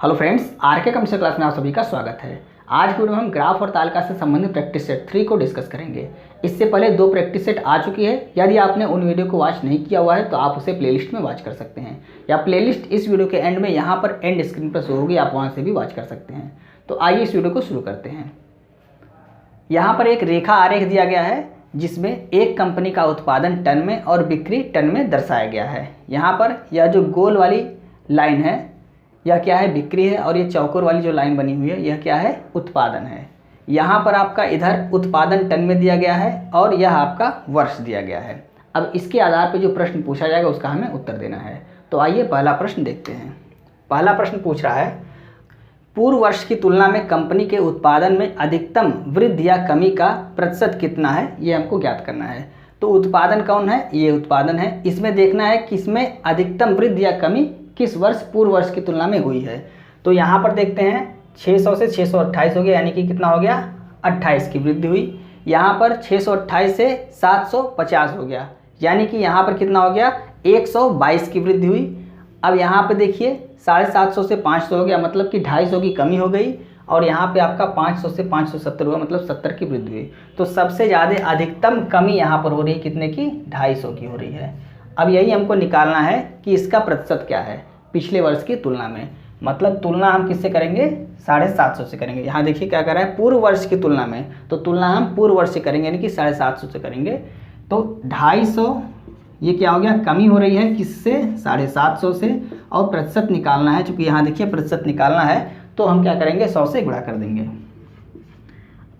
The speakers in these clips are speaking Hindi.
हेलो फ्रेंड्स, आर के कंप्यूटर क्लास में आप सभी का स्वागत है। आज की वीडियो में हम ग्राफ और तालिका से संबंधित प्रैक्टिस सेट 3 को डिस्कस करेंगे। इससे पहले 2 प्रैक्टिस सेट आ चुकी है। यदि आपने उन वीडियो को वॉच नहीं किया हुआ है तो आप उसे प्लेलिस्ट में वॉच कर सकते हैं, या प्लेलिस्ट इस वीडियो के एंड में यहाँ पर एंड स्क्रीन पर शो होगी, आप वहाँ से भी वॉच कर सकते हैं। तो आइए इस वीडियो को शुरू करते हैं। यहाँ पर एक रेखा आरेख दिया गया है जिसमें एक कंपनी का उत्पादन टन में और बिक्री टन में दर्शाया गया है। यहाँ पर यह जो गोल वाली लाइन है यह क्या है, बिक्री है, और ये चौकोर वाली जो लाइन बनी हुई है यह क्या है, उत्पादन है। यहाँ पर आपका इधर उत्पादन टन में दिया गया है और यह आपका वर्ष दिया गया है। अब इसके आधार पर जो प्रश्न पूछा जाएगा उसका हमें उत्तर देना है। तो आइए पहला प्रश्न देखते हैं। पहला प्रश्न पूछ रहा है, पूर्व वर्ष की तुलना में कंपनी के उत्पादन में अधिकतम वृद्धि या कमी का प्रतिशत कितना है, ये हमको ज्ञात करना है। तो उत्पादन कौन है, ये उत्पादन है। इसमें देखना है कि इसमें अधिकतम वृद्धि या कमी किस वर्ष पूर्व वर्ष की तुलना में हुई है। तो यहाँ पर देखते हैं 600 से 628 हो गया, यानी कि कितना हो गया, 28 की वृद्धि हुई। यहाँ पर 628 से 750 हो गया, यानी कि यहाँ पर कितना हो गया, 122 की वृद्धि हुई। अब यहाँ पे देखिए 750 से 500 हो गया, मतलब कि 250 की कमी हो गई। और यहाँ पे आपका 500 से 570 हुआ, मतलब 70 की वृद्धि हुई। तो सबसे ज़्यादा अधिकतम कमी यहाँ पर हो रही है, कितने की, 250 की हो रही है। अब यही हमको निकालना है कि इसका प्रतिशत क्या है पिछले वर्ष की तुलना में। मतलब तुलना हम किससे करेंगे, 750 से करेंगे। यहाँ देखिए क्या कर रहा है, पूर्व वर्ष की तुलना में, तो तुलना हम पूर्व वर्ष से करेंगे, यानी कि 750 से करेंगे। तो 250 ये क्या हो गया, कमी हो रही है किससे, 750 से, और प्रतिशत निकालना है। चूँकि यहाँ देखिए प्रतिशत निकालना है तो हम क्या करेंगे, 100 से गुणा कर देंगे।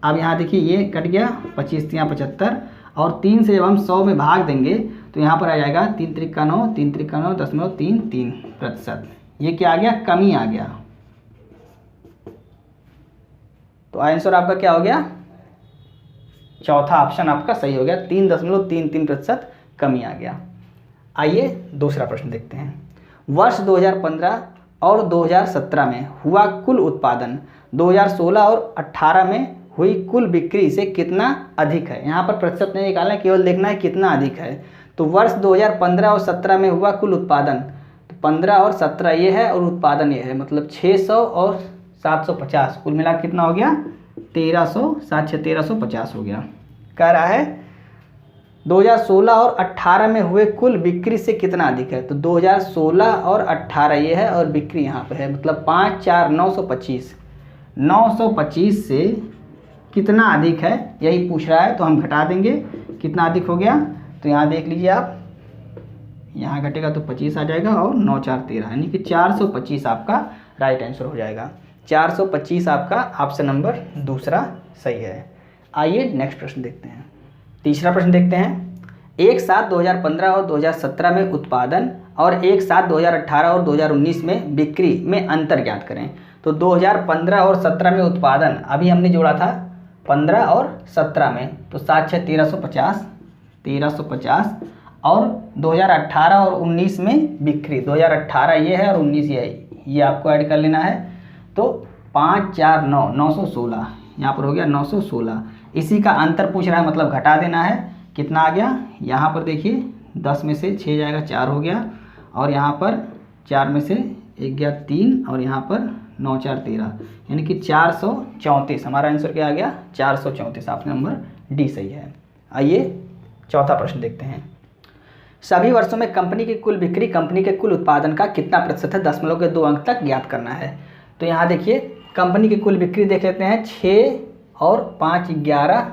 अब यहाँ देखिए ये कट गया, 25 या 75, और 3 से जब हम 100 में भाग देंगे तो यहाँ पर आ जाएगा 3 त्रिका 9, 3 त्रिका 9.33%। ये क्या आ गया, कमी आ गया। तो आंसर आपका क्या हो गया, चौथा ऑप्शन आपका सही हो गया, 3.33% कमी आ गया। आइए दूसरा प्रश्न देखते हैं। वर्ष 2015 और 2017 में हुआ कुल उत्पादन 2016 और 18 में हुई कुल बिक्री से कितना अधिक है। यहाँ पर प्रतिशत नहीं निकालना है, केवल देखना है कितना अधिक है। तो वर्ष 2015 और 17 में हुआ कुल उत्पादन, तो 15 और 17 ये है और उत्पादन ये है, मतलब 600 और 750, कुल मिला कितना हो गया, 1350 हो गया। कह रहा है 2016 और 18 में हुए कुल बिक्री से कितना अधिक है। तो 2016 और 18 ये है और बिक्री यहाँ पे है, मतलब 5 4 925, 925 से कितना अधिक है यही पूछ रहा है। तो हम घटा देंगे, कितना अधिक हो गया, तो यहाँ देख लीजिए आप, यहाँ घटेगा तो 25 आ जाएगा, और 9 4 13, यानी कि 425 आपका राइट आंसर हो जाएगा। 425 आपका ऑप्शन नंबर दूसरा सही है। आइए नेक्स्ट प्रश्न देखते हैं। तीसरा प्रश्न देखते हैं। एक साथ 2015 और 2017 में उत्पादन और एक साथ 2018 और 2019 में बिक्री में अंतर ज्ञात करें। तो 2015 और 17 में उत्पादन अभी हमने जोड़ा था 15 और 17 में, तो 7 6 1350, और 2018 और 19 में बिक्री, 2018 ये है और 19 ये है, ये आपको ऐड कर लेना है। तो 5 4 9 916, यहाँ पर हो गया 916। इसी का अंतर पूछ रहा है, मतलब घटा देना है। कितना आ गया, यहाँ पर देखिए 10 में से 6 जाएगा, 4 हो गया, और यहाँ पर 4 में से 1 गया 3, और यहाँ पर 9 4 13, यानी कि 434। हमारा आंसर क्या आ गया, 434। ऑप्शन नंबर डी सही है। आइए चौथा प्रश्न देखते हैं। सभी वर्षों में कंपनी की कुल बिक्री कंपनी के कुल उत्पादन का कितना प्रतिशत है, दशमलव के 2 अंक तक ज्ञात करना है। तो यहाँ देखिए कंपनी की कुल बिक्री देख लेते हैं, 6 और 5 11,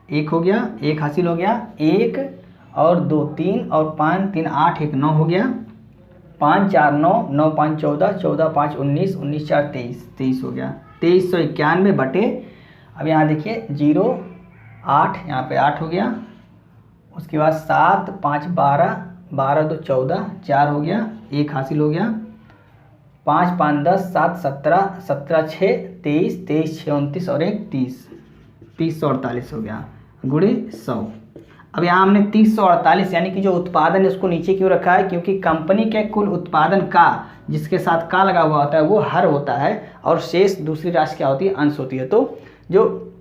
1 हो गया, 1 हासिल हो गया, 1 और 2 3 और 5 3 8 1 9 हो गया, 5 4 9 9 5 14 14 5 19 19 4 23 23 हो गया, 2391 बटे, अब यहाँ देखिए 0 8, यहाँ पे 8 हो गया, उसके बाद 7 5 12 12 2 14 4 हो गया, 1 हासिल हो गया, 5 5 10 7 17 17 6 23 23 6 29 और 1 30 3048 हो गया, गुणे 100। अब यहाँ हमने 3048 यानी कि जो उत्पादन है उसको नीचे क्यों रखा है, क्योंकि कंपनी के कुल उत्पादन का जिसके साथ का लगा हुआ होता है वो हर होता है, और शेष दूसरी राशि क्या होती है, अंश होती है। तो जो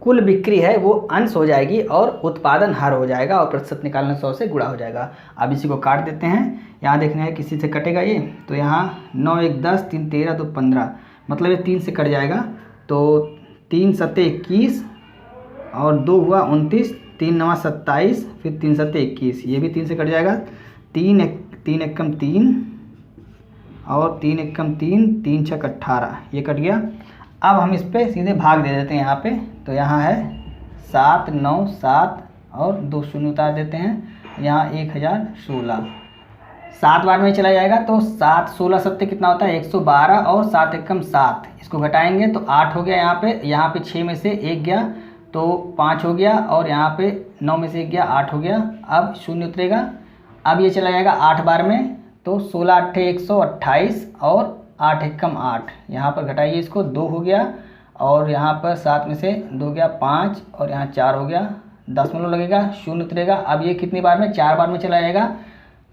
कुल बिक्री है वो अंश हो जाएगी और उत्पादन हर हो जाएगा और प्रतिशत निकालना 100 से गुणा हो जाएगा। अब इसी को काट देते हैं। यहाँ देखना है किसी से कटेगा ये, तो यहाँ 9 1 10 3 13 2 15, मतलब ये 3 से कट जाएगा। तो 3 सत्ते 21 और 2 हुआ 29, 3 9 27, फिर 3 सत्ते 21, ये भी 3 से कट जाएगा। 3 एकम 3 और 3 एकम 3, 3 छक 18, ये कट गया। अब हम इस पर सीधे भाग दे देते हैं यहाँ पे, तो यहाँ है 7 9 7 और 2 शून्य उतार देते हैं। यहाँ 1016 7 बार में चला जाएगा, तो 7 16 सत्ते कितना होता है 112 और 7 एकम 7, इसको घटाएंगे तो 8 हो गया। यहाँ पे 6 में से 1 गया तो 5 हो गया, और यहाँ पे 9 में से 1 गया 8 हो गया। अब शून्य उतरेगा, अब ये चला जाएगा 8 बार में, तो 16 8 128 और 8 एकम 8, यहाँ पर घटाइए इसको, 2 हो गया, और यहाँ पर 7 में से 2 गया 5 और यहाँ 4 हो गया, दशमलव लगेगा, शून्य उतरेगा। अब ये कितनी बार में 4 बार में चला जाएगा,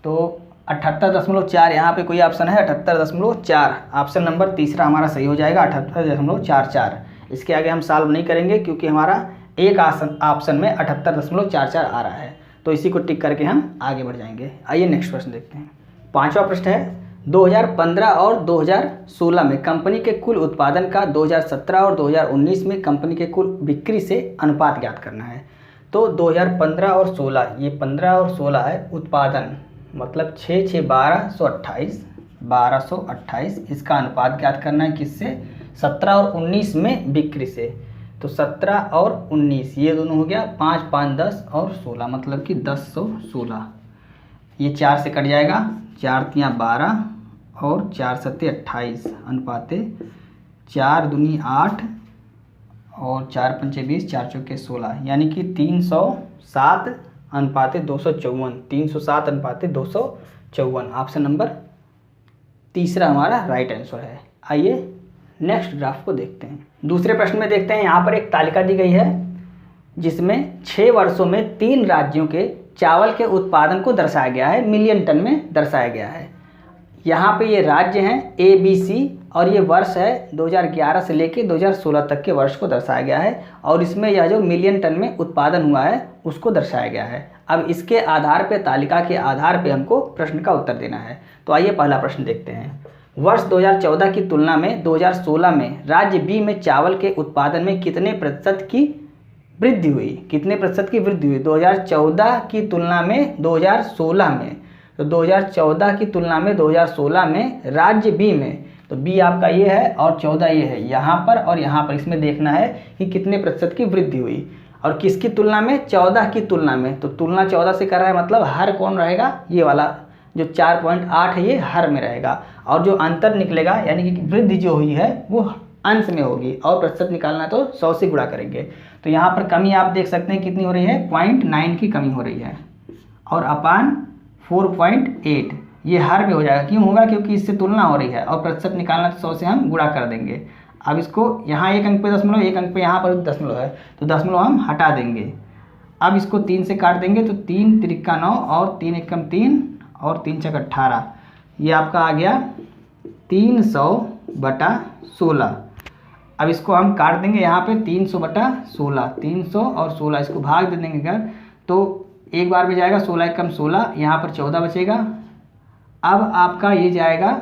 तो 78.4, यहाँ पे कोई ऑप्शन है 78.4, ऑप्शन नंबर तीसरा हमारा सही हो जाएगा 78.44। इसके आगे हम सॉल्व नहीं करेंगे क्योंकि हमारा एक ऑप्शन में 78.44 आ रहा है, तो इसी को टिक करके हम आगे बढ़ जाएंगे। आइए नेक्स्ट प्रश्न देखते हैं। 5वां प्रश्न है 2015 और 2016 में कंपनी के कुल उत्पादन का 2017 और 2019 में कंपनी के कुल बिक्री से अनुपात ज्ञात करना है। तो 2015 और 16, ये 15 और 16 है उत्पादन, मतलब 6 6 1228, 1228, इसका अनुपात ज्ञात करना है किससे, 17 और 19 में बिक्री से। तो 17 और 19 ये दोनों हो गया, 5 5 10 और 16, मतलब कि 1016, ये 4 से कट जाएगा, 4 3 12 और 4 7 28, अनुपाते 4 दूनी 8 और 4 5 20, 4 चौके 16, यानी कि 307 अनुपाते 254, 307 अनुपाते 254, ऑप्शन नंबर तीसरा हमारा राइट आंसर है। आइए नेक्स्ट ग्राफ को देखते हैं। दूसरे प्रश्न में देखते हैं, यहाँ पर एक तालिका दी गई है जिसमें 6 वर्षों में 3 राज्यों के चावल के उत्पादन को दर्शाया गया है, मिलियन टन में दर्शाया गया है। यहाँ पे ये राज्य हैं ABC और ये वर्ष है 2011 से लेके 2016 तक के वर्ष को दर्शाया गया है, और इसमें यह जो मिलियन टन में उत्पादन हुआ है उसको दर्शाया गया है। अब इसके आधार पे, तालिका के आधार पे हमको प्रश्न का उत्तर देना है। तो आइए पहला प्रश्न देखते हैं। वर्ष 2014 की तुलना में 2016 में राज्य बी में चावल के उत्पादन में कितने प्रतिशत की वृद्धि हुई, कितने प्रतिशत की वृद्धि हुई 2014 की तुलना में 2016 में। तो 2014 की तुलना में 2016 में राज्य बी में, तो बी आपका ये है और 14 ये है, यहाँ पर और यहाँ पर इसमें देखना है कि कितने प्रतिशत की वृद्धि हुई, और किसकी तुलना में, 14 की तुलना में। तो तुलना 14 से कर रहा है, मतलब हर कौन रहेगा, ये वाला जो 4.8 है ये हर में रहेगा, और जो अंतर निकलेगा यानी कि वृद्धि जो हुई है वो अंश में होगी, और प्रतिशत निकालना है तो 100 से गुणा करेंगे। तो यहाँ पर कमी आप देख सकते हैं कितनी हो रही है, 0.9 की कमी हो रही है, और अपान 4.8 ये हर में हो जाएगा। क्यों होगा, क्योंकि इससे तुलना हो रही है, और प्रतिशत निकालना तो 100 से हम गुणा कर देंगे। अब इसको यहाँ एक अंक पे दशमलव, एक अंक पे यहाँ पर दशमलव है, तो दशमलव हम हटा देंगे। अब इसको 3 से काट देंगे, तो 3 त्रिका 9 और 3 एकम 3 और 3 छक 18, ये आपका आ गया 300/16। अब इसको हम काट देंगे यहाँ पे 300/16, 300 और 16 इसको भाग दे देंगे अगर, तो एक बार में जाएगा 16 एकम 16, यहाँ पर 14 बचेगा। अब आपका ये जाएगा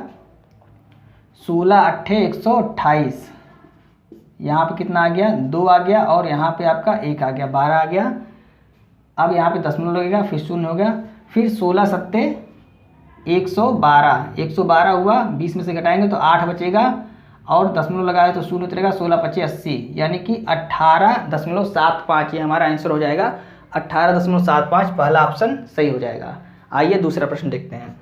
16 8 128, यहाँ पे कितना आ गया, 2 आ गया, और यहाँ पे आपका 1 आ गया, 12 आ गया। अब यहाँ पे दशमलव लगेगा, फिर शून्य हो गया, फिर 16 सत्ते 112, 112 हुआ, 20 में से घटाएंगे तो 8 बचेगा, और दशमलव लगाए तो शून्य उतरेगा, 16 25 80, यानी कि 18.75, ये हमारा आंसर हो जाएगा 18.75, पहला ऑप्शन सही हो जाएगा। आइए दूसरा प्रश्न देखते हैं।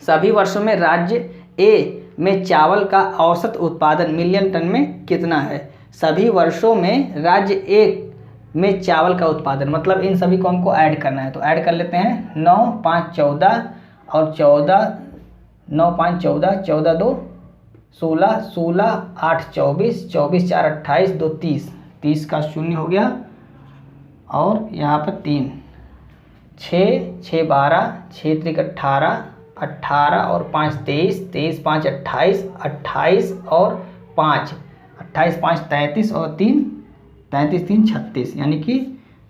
सभी वर्षों में राज्य ए में चावल का औसत उत्पादन मिलियन टन में कितना है। सभी वर्षों में राज्य ए में चावल का उत्पादन, मतलब इन सभी को हमको ऐड करना है, तो ऐड कर लेते हैं। 9 5 14 और 14, 9 5 14, 14 2 16, 16 8 24, 24 4 28, 2 30, 30 का शून्य हो गया, और यहाँ पर 3, 6 6 12, 6 त्रिक 18, 18 और 5 23, 23 5 28, 28 और 5, 28 5 33 और 3 33 3 36 यानी कि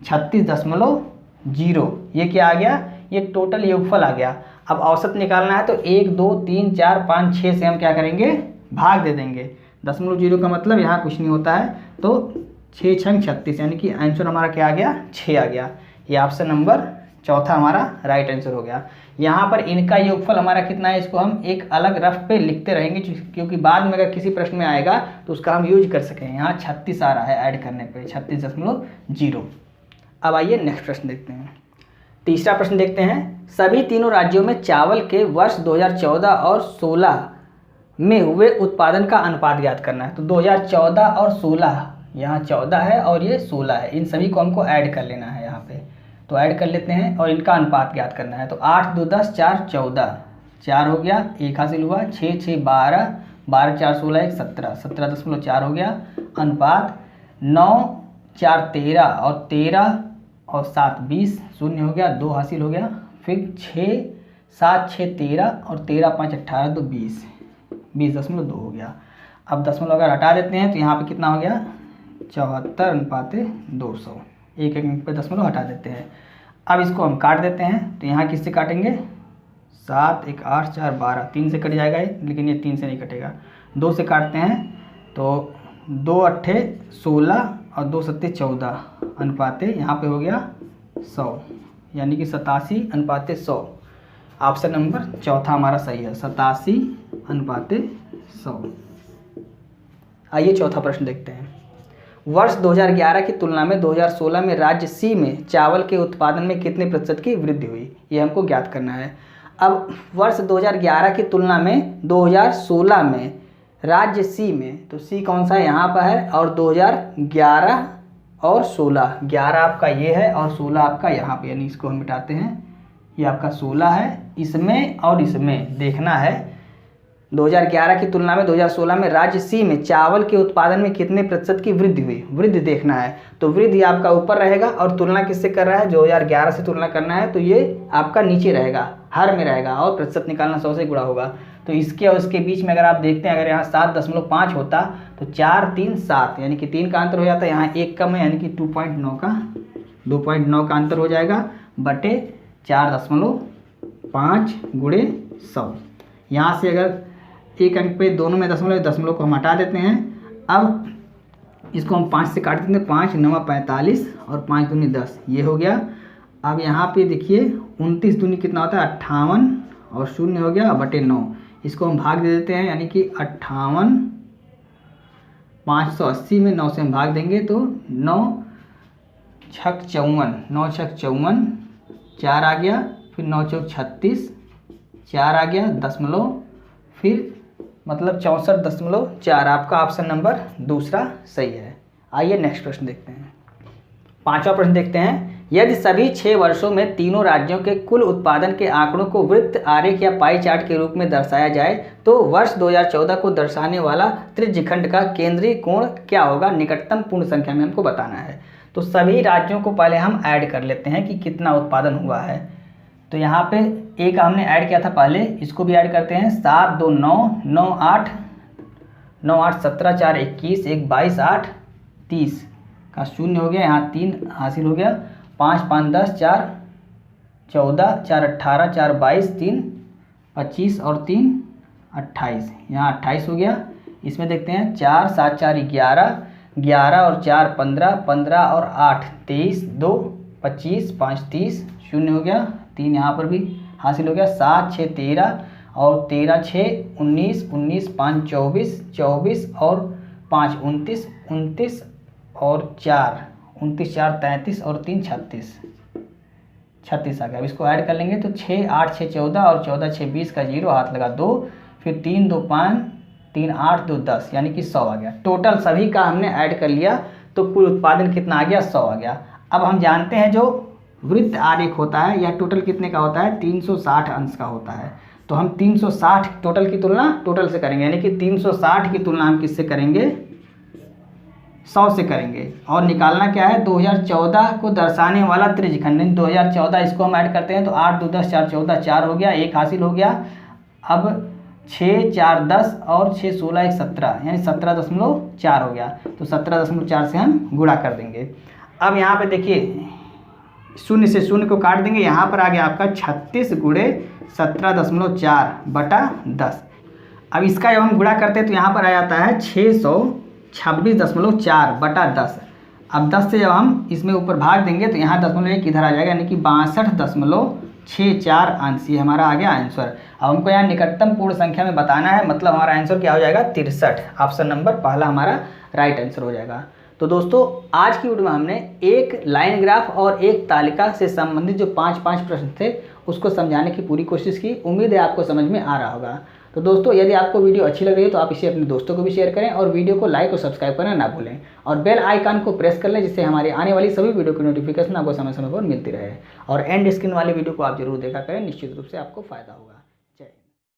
36.0। ये क्या आ गया, ये टोटल योगफल आ गया। अब औसत निकालना है तो 1 2 3 4 5 6 से हम क्या करेंगे, भाग दे देंगे। 0.0 का मतलब यहाँ कुछ नहीं होता है, तो 6 6 36 यानी कि आंसर हमारा क्या आ गया, 6 आ गया। ये ऑप्शन नंबर चौथा हमारा राइट आंसर हो गया। यहाँ पर इनका योगफल हमारा कितना है, इसको हम एक अलग रफ पे लिखते रहेंगे क्योंकि बाद में अगर किसी प्रश्न में आएगा तो उसका हम यूज कर सकें। यहाँ 36 आ रहा है ऐड करने पे, 36.0। अब आइए नेक्स्ट प्रश्न देखते हैं। तीसरा प्रश्न देखते हैं। सभी तीनों राज्यों में चावल के वर्ष 2014 और 16 में हुए उत्पादन का अनुपात ज्ञात करना है। तो 2014 और 16, यहाँ 14 है और ये 16 है, इन सभी को हमको ऐड कर लेना है यहाँ पे। तो ऐड कर लेते हैं और इनका अनुपात ज्ञात करना है। तो 8 2 10 4 14, 4 हो गया, 1 हासिल हुआ, 6 6 12, 12 4 16 1 17, 17.4 हो गया। अनुपात 9 4 13 और 13 और 7 20, 0 हो गया, 2 हासिल हो गया। फिर 6 7 6 13 और 13 5 18 तो 20, 20.2 हो गया। अब दशमलव अगर हटा देते हैं तो यहाँ पे कितना हो गया, 74:200। एक एक पे दशमलव हटा देते हैं। अब इसको हम काट देते हैं, तो यहाँ किससे काटेंगे, 7 1 8 4 12, 3 से कट जाएगा ये, लेकिन ये 3 से नहीं कटेगा। 2 से काटते हैं तो 2 8 16 और 2 7 14, अनुपात यहाँ पे हो गया 100, यानी कि 87:100। ऑप्शन नंबर चौथा हमारा सही है, 87:100। आइए चौथा प्रश्न देखते हैं। वर्ष 2011 की तुलना में 2016 में राज्य सी में चावल के उत्पादन में कितने प्रतिशत की वृद्धि हुई, ये हमको ज्ञात करना है। अब वर्ष 2011 की तुलना में 2016 में राज्य सी में, तो सी कौन सा है यहाँ पर है, और 2011 और 16, 11 आपका ये है और 16 आपका यहाँ पे, यानी इसको हम मिटाते हैं, ये आपका 16 है, इसमें और इसमें देखना है। 2011 की तुलना में 2016 में राज्य सी में चावल के उत्पादन में कितने प्रतिशत की वृद्धि हुई, वृद्धि देखना है। तो वृद्धि आपका ऊपर रहेगा और तुलना किससे कर रहा है, 2011 से तुलना करना है, तो ये आपका नीचे रहेगा, हर में रहेगा, और प्रतिशत निकालना 100 से गुणा होगा। तो इसके और इसके बीच में अगर आप देखते हैं, अगर यहाँ 7.5 होता तो 4 3 7, यानी कि 3 का अंतर हो जाता है, यहाँ 1 कम है, यानी कि 2.9 का अंतर हो जाएगा, बटे 4.5 गुणे 100। यहाँ से अगर एक अंक पे दोनों में दशमलव को हम हटा देते हैं। अब इसको हम 5 से काट देते हैं, 5 9 45 और 5 दूनी 10, ये हो गया। अब यहाँ पे देखिए 29 दूनी कितना होता है, 58 और 0 हो गया, बटे 9। इसको हम भाग दे देते हैं, यानी कि 58, 580 में 9 से हम भाग देंगे तो 9 6 54, 9 6 54, 4 आ गया, फिर 9 4 36, 4 आ गया, दशमलव, फिर मतलब 64.4। आपका ऑप्शन नंबर दूसरा सही है। आइए नेक्स्ट प्रश्न देखते हैं। पांचवा प्रश्न देखते हैं। यदि सभी 6 वर्षों में तीनों राज्यों के कुल उत्पादन के आंकड़ों को वृत्त आरेख या पाई चार्ट के रूप में दर्शाया जाए तो वर्ष 2014 को दर्शाने वाला त्रिज्यखंड का केंद्रीय कोण क्या होगा, निकटतम पूर्ण संख्या में हमको बताना है। तो सभी राज्यों को पहले हम ऐड कर लेते हैं कि कितना उत्पादन हुआ है। तो यहाँ पे एक हमने ऐड किया था पहले, इसको भी ऐड करते हैं। 7 2 9 9 8 9 8 17 4 21 1 22 8 30 का 0 हो गया, यहाँ 3 हासिल हो गया। 5 5 10 4 14 4 18 4 22 3 25 और 3 28, यहाँ 28 हो गया। इसमें देखते हैं 4 7 4 11 11 और 4 15 15 और 8 23 2 25 5 30, 0 हो गया। 3 यहाँ पर भी हासिल हो गया। 7 6 13 और 13 6 19 19 5 24 24 और 5 29 29 और 4 29 4 33 और 3 36 36 आ गया। अब इसको ऐड कर लेंगे तो 6 8 6 14 और 14 6 20 का 0 हाथ लगा 2, फिर 3 2 5 3 8 2 10, यानी कि 100 आ गया। टोटल सभी का हमने ऐड कर लिया तो कुल उत्पादन कितना आ गया, 100 आ गया। अब हम जानते हैं जो वृत्त आरेख होता है यह टोटल कितने का होता है, 360 अंश का होता है। तो हम 360 टोटल की तुलना टोटल से करेंगे, यानी कि 360 की तुलना हम किससे करेंगे, 100 से करेंगे। और निकालना क्या है, 2014 को दर्शाने वाला त्रिज्यखंड। 2014 इसको हम ऐड करते हैं तो 8 2 10 4 14 4 हो गया, 1 हासिल हो गया। अब 6 4 10 और 6 16 1 17 यानी 17.4 हो गया। तो 17.4 से हम गुणा कर देंगे। अब यहाँ पे देखिए शून्य से शून्य को काट देंगे, यहाँ पर आ गया आपका 36 गुणे 17.4 बटा 10। अब इसका जब हम गुणा करते हैं तो यहाँ पर आ जाता है 626.4 बटा 10। अब 10 से जब हम इसमें ऊपर भाग देंगे तो यहाँ 0.1 इधर आ जाएगा, यानी कि 62.64 अंश, ये हमारा आ गया आंसर। अब हमको यहाँ निकटतम पूर्ण संख्या में बताना है, मतलब हमारा आंसर क्या हो जाएगा 63। ऑप्शन नंबर पहला हमारा राइट आंसर हो जाएगा। तो दोस्तों आज की वीडियो में हमने एक लाइन ग्राफ और एक तालिका से संबंधित जो 5 प्रश्न थे उसको समझाने की पूरी कोशिश की। उम्मीद है आपको समझ में आ रहा होगा। तो दोस्तों यदि आपको वीडियो अच्छी लग रही है तो आप इसे अपने दोस्तों को भी शेयर करें और वीडियो को लाइक और सब्सक्राइब करना ना भूलें और बेल आइकन को प्रेस कर लें, जिससे हमारी आने वाली सभी वीडियो की नोटिफिकेशन आपको समय समय पर मिलती रहे। और एंड स्क्रीन वाली वीडियो को आप जरूर देखा करें, निश्चित रूप से आपको फायदा होगा।